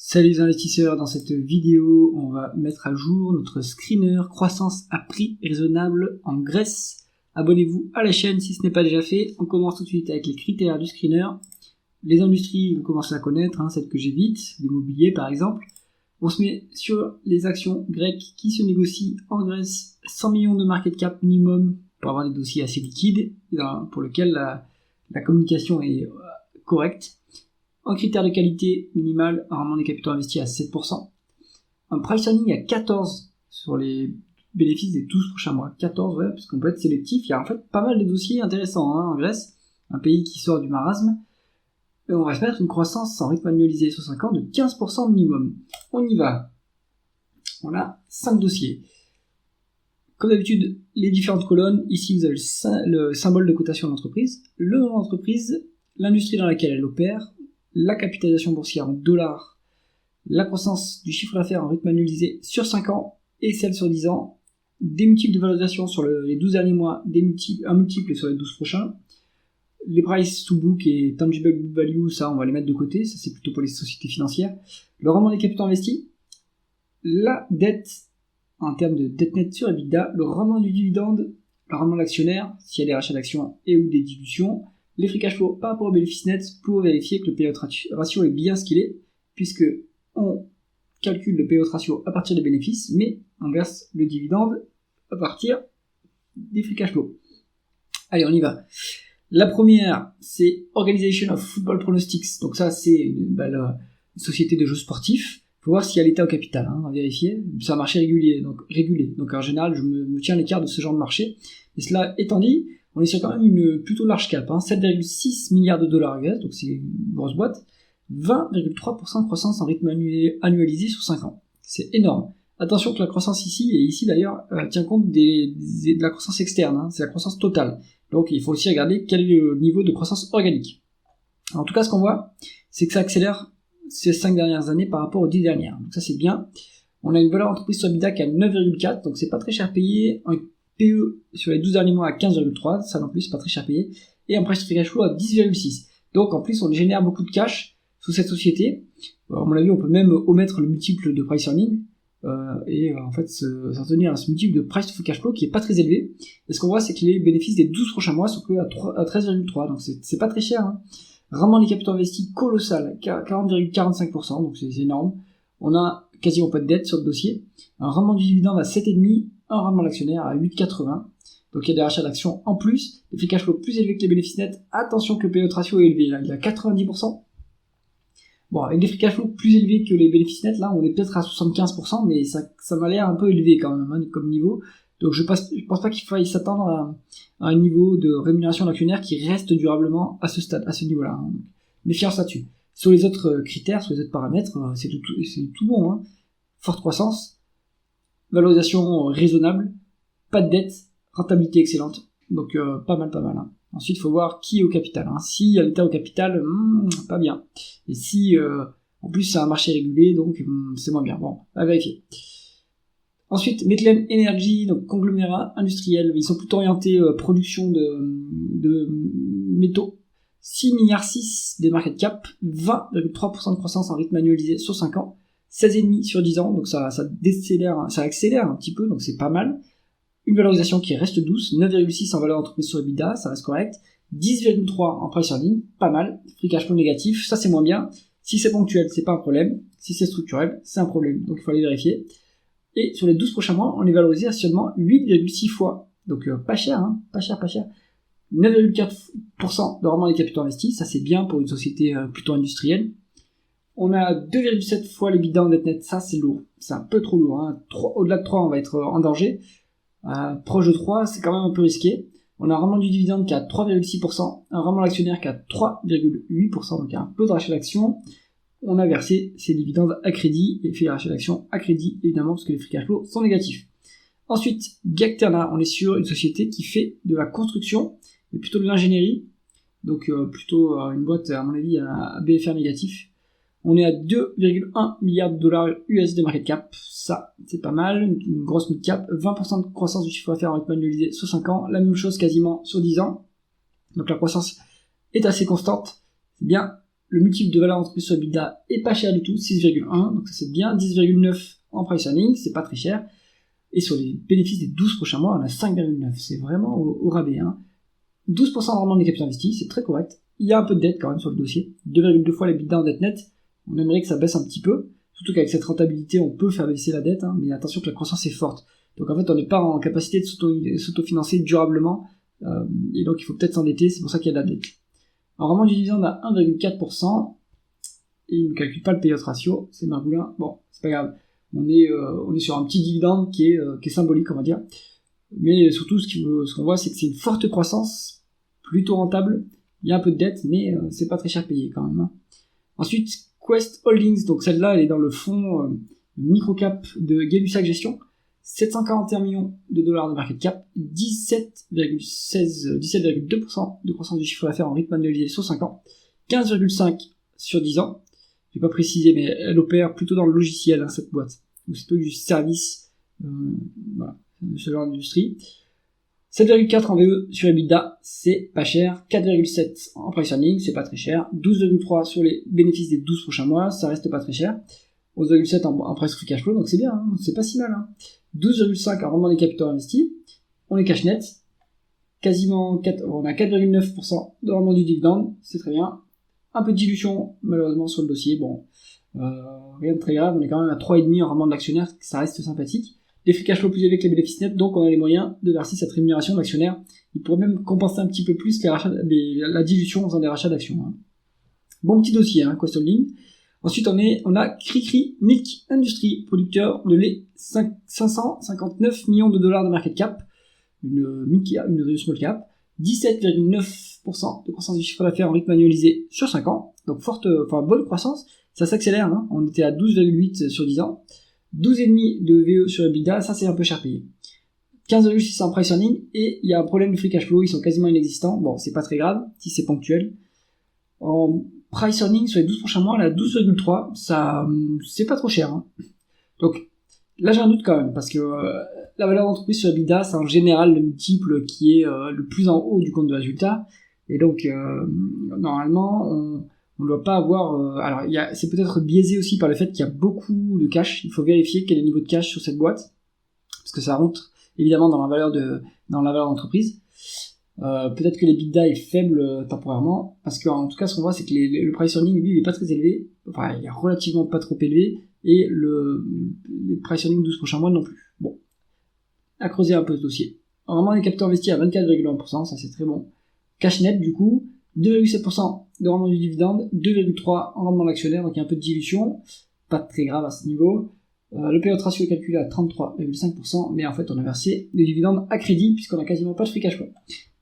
Salut les investisseurs, dans cette vidéo, on va mettre à jour notre screener croissance à prix raisonnable en Grèce. Abonnez-vous à la chaîne si ce n'est pas déjà fait. On commence tout de suite avec les critères du screener. Les industries, vous commencez à connaître, celles que j'évite, l'immobilier par exemple. On se met sur les actions grecques qui se négocient en Grèce, 100 millions de market cap minimum pour avoir des dossiers assez liquides, pour lesquels la communication est correcte. En critère de qualité minimale, un rendement des capitaux investis à 7%. Un price earning à 14 sur les bénéfices des 12 prochains mois. 14, ouais, parce qu'on peut être sélectif. Il y a en fait pas mal de dossiers intéressants en Grèce, un pays qui sort du marasme. Et on va se mettre une croissance en rythme annualisé sur 5 ans de 15% minimum. On y va. On a 5 dossiers. Comme d'habitude, les différentes colonnes. Ici, vous avez le symbole de cotation d'entreprise, le nom d'entreprise, l'industrie dans laquelle elle opère, la capitalisation boursière en dollars, la croissance du chiffre d'affaires en rythme annualisé sur 5 ans et celle sur 10 ans, des multiples de valorisation sur les 12 derniers mois, un multiple sur les 12 prochains, les price to book et tangible book value, ça on va les mettre de côté, ça c'est plutôt pour les sociétés financières, le rendement des capitaux investis, la dette en termes de dette nette sur EBITDA, le rendement du dividende, le rendement de l'actionnaire, s'il y a des rachats d'actions et ou des dilutions, les free cash flow par rapport au bénéfice net pour vérifier que le payout ratio est bien ce qu'il est, puisque on calcule le payout ratio à partir des bénéfices, mais on verse le dividende à partir des free cash flow. Allez, on y va. La première, c'est Organization of Football Pronostics. Donc ça, c'est la société de jeux sportifs. Il faut voir si elle est au capital, on va vérifier. C'est un marché régulé. Donc en général, je me tiens à l'écart de ce genre de marché. Et cela étant dit, on est sur quand même une plutôt large cap, 7,6 milliards de dollars US, donc c'est une grosse boîte, 20,3% de croissance en rythme annualisé sur 5 ans. C'est énorme. Attention que la croissance ici, et ici d'ailleurs, tient compte de la croissance externe, c'est la croissance totale. Donc il faut aussi regarder quel est le niveau de croissance organique. En tout cas, ce qu'on voit, c'est que ça accélère ces 5 dernières années par rapport aux 10 dernières. Donc ça c'est bien. On a une valeur entreprise sur EBITDA qui est à 9,4, donc c'est pas très cher payé. PE sur les 12 derniers mois à 15,3, ça non plus c'est pas très cher payé, et un price to free cash flow à 10,6. Donc en plus on génère beaucoup de cash sous cette société. À mon avis on peut même omettre le multiple de price earning et en fait s'en tenir à ce multiple de price to free cash flow qui est pas très élevé. Et ce qu'on voit c'est que les bénéfices des 12 prochains mois sont que à 13,3, donc c'est pas très cher. Rendement des capitaux investis colossal, 40,45%, donc c'est énorme. On a quasiment pas de dette sur le dossier. Un rendement du dividende à 7,5, un rendement de l'actionnaire à 8,80. Donc il y a des rachats d'actions en plus, des free cash flow plus élevés que les bénéfices nets. Attention que le payout ratio est élevé, là, il est à 90%. Bon, avec des free cash flow plus élevés que les bénéfices nets, là on est peut-être à 75%, mais ça m'a l'air un peu élevé quand même comme niveau. Donc je pense pas qu'il faille s'attendre à un niveau de rémunération d'actionnaire qui reste durablement à ce stade, à ce niveau-là. Méfiance là-dessus. Sur les autres critères, sur les autres paramètres, c'est tout bon. Forte croissance, valorisation raisonnable, pas de dette, rentabilité excellente, donc pas mal. Ensuite, il faut voir qui est au capital. Si il y a l'État au capital, pas bien. Et si, en plus, c'est un marché régulé, donc c'est moins bien. Bon, à vérifier. Ensuite, Metlen Energy, donc conglomérat industriel, ils sont plutôt orientés production de métaux. 6,6 milliards des market cap, 20,3% de croissance en rythme annualisé sur 5 ans, 16,5 sur 10 ans, donc ça accélère un petit peu, donc c'est pas mal. Une valorisation qui reste douce, 9,6 en valeur d'entreprise sur EBITDA, ça reste correct. 10,3 en price earning, pas mal. Free cash flow négatif, ça c'est moins bien. Si c'est ponctuel, c'est pas un problème. Si c'est structurel, c'est un problème, donc il faut aller vérifier. Et sur les 12 prochains mois, on est valorisé à seulement 8,6 fois. Donc pas cher. 9,4% de rendement des capitaux investis, ça c'est bien pour une société plutôt industrielle. On a 2,7 fois les bilans net, ça c'est lourd, c'est un peu trop lourd. Au-delà de 3, on va être en danger. Proche de 3, c'est quand même un peu risqué. On a un rendement du dividende qui est à 3,6%, un rendement de l'actionnaire qui est à 3,8%, donc il y a un peu de rachat d'actions. On a versé ces dividendes à crédit et fait les rachats d'actions à crédit, évidemment, parce que les free cash flow sont négatifs. Ensuite, Gacterna, on est sur une société qui fait de la construction, et plutôt de l'ingénierie, donc plutôt une boîte, à mon avis, à BFR négatif. On est à 2,1 milliards de dollars US de market cap, ça c'est pas mal, une grosse mid cap, 20% de croissance du chiffre d'affaires en rythme annualisé sur 5 ans, la même chose quasiment sur 10 ans, donc la croissance est assez constante, c'est bien. le multiple de valeur d'entreprise sur EBITDA est pas cher du tout, 6,1, donc ça c'est bien, 10,9 en price earning, c'est pas très cher. Et sur les bénéfices des 12 prochains mois, on a 5,9, c'est vraiment au rabais. 12% de rendement des capitaux investis, c'est très correct. Il y a un peu de dette quand même sur le dossier, 2,2 fois l'EBITDA en dette nette, on aimerait que ça baisse un petit peu, surtout qu'avec cette rentabilité, on peut faire baisser la dette, mais attention que la croissance est forte. Donc en fait, on n'est pas en capacité de s'autofinancer durablement, et donc il faut peut-être s'endetter, c'est pour ça qu'il y a de la dette. En rendement du dividende à 1,4%, et il ne calcule pas le payout ratio, c'est margoulin, bon, c'est pas grave. On est sur un petit dividende qui est symbolique, on va dire. Mais surtout, ce qu'on voit, c'est que c'est une forte croissance, plutôt rentable. Il y a un peu de dette, mais c'est pas très cher payé quand même. Ensuite, Quest Holdings, donc celle-là, elle est dans le fonds microcap de Gay-Lussac Gestion. 741 millions de dollars de market cap, 17,2% de croissance du chiffre d'affaires en rythme annualisé sur 5 ans, 15,5 sur 10 ans. Je vais pas préciser, mais elle opère plutôt dans le logiciel, cette boîte. Donc c'est plutôt du service, voilà, de ce genre d'industrie. 7,4 en VE sur EBITDA, c'est pas cher. 4,7 en price earning, c'est pas très cher. 12,3 sur les bénéfices des 12 prochains mois, ça reste pas très cher. 11,7 en price free cash flow, donc c'est bien, c'est pas si mal. 12,5 en rendement des capitaux investis. On est cash net. Quasiment 4, on a 4,9% de rendement du dividende, c'est très bien. Un peu de dilution, malheureusement, sur le dossier. Bon, rien de très grave. On est quand même à 3,5 en rendement de l'actionnaire, ça reste sympathique. Des free cash flow plus élevés que les bénéfices nets, donc on a les moyens de verser cette rémunération de l'actionnaire. Il pourrait même compenser un petit peu plus la dilution en faisant des rachats d'actions. Bon petit dossier, Quest Holding. Ensuite, on a Cricri Milk Industry, producteur de lait, 559 millions de dollars de market cap, une small cap. 17,9% de croissance du chiffre d'affaires en rythme annualisé sur 5 ans. Donc bonne croissance. Ça s'accélère, On était à 12,8 sur 10 ans. 12,5 de VE sur EBITDA, ça c'est un peu cher payé. 15,6 en price earning, et il y a un problème de free cash flow, ils sont quasiment inexistants. Bon, c'est pas très grave, si c'est ponctuel. En price earning, sur les 12 prochains mois, elle a 12,3, ça, c'est pas trop cher, Donc, là j'ai un doute quand même, parce que la valeur d'entreprise sur EBITDA, c'est en général le multiple qui est le plus en haut du compte de résultat, et donc normalement on ne doit pas avoir... alors c'est peut-être biaisé aussi par le fait qu'il y a beaucoup de cash, il faut vérifier quel est le niveau de cash sur cette boîte, parce que ça rentre évidemment dans la valeur d'entreprise. Peut-être que l'EBITDA est faible temporairement, parce qu'en tout cas ce qu'on voit c'est que le price earning lui il est pas très élevé, enfin il est relativement pas trop élevé, et le price earning 12 prochains mois non plus. Bon, à creuser un peu ce dossier. Rendement des capitaux investis à 24,1%, ça c'est très bon. Cash net du coup, 2,7% de rendement du dividende, 2,3% en rendement de l'actionnaire, donc il y a un peu de dilution, pas très grave à ce niveau. Le payout ratio est calculé à 33,5%, mais en fait on a versé le dividende à crédit puisqu'on a quasiment pas de free cash flow.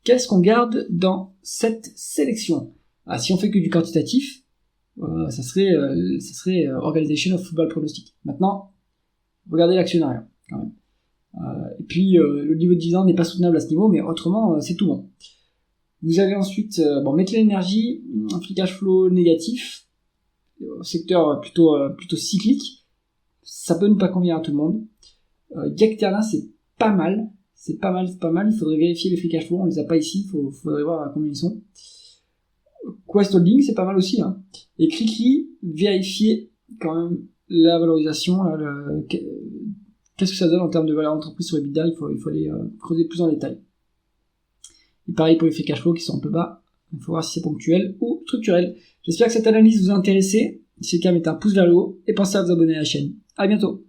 Qu'est-ce qu'on garde dans cette sélection? Si on fait que du quantitatif, ça serait Organization of Football Pronostic. Maintenant, regardez l'actionnariat quand même. Et puis le niveau de dividende n'est pas soutenable à ce niveau, mais autrement c'est tout bon. Vous avez ensuite Mettler Energy, un free cash flow négatif, secteur plutôt cyclique. Ça peut ne pas convenir à tout le monde. GAC Terna, c'est pas mal. C'est pas mal. Il faudrait vérifier les free cash flow. On les a pas ici. Faudrait voir à combien ils sont. Quest Holding, c'est pas mal aussi. Et Cricri, vérifier quand même la valorisation. Qu'est-ce que ça donne en termes de valeur d'entreprise sur EBITDA. Il faut aller creuser plus en détail. Et pareil pour les free cash flow qui sont un peu bas. Il faut voir si c'est ponctuel ou structurel. J'espère que cette analyse vous a intéressé. Si c'est le cas, mettez un pouce vers le haut et pensez à vous abonner à la chaîne. À bientôt.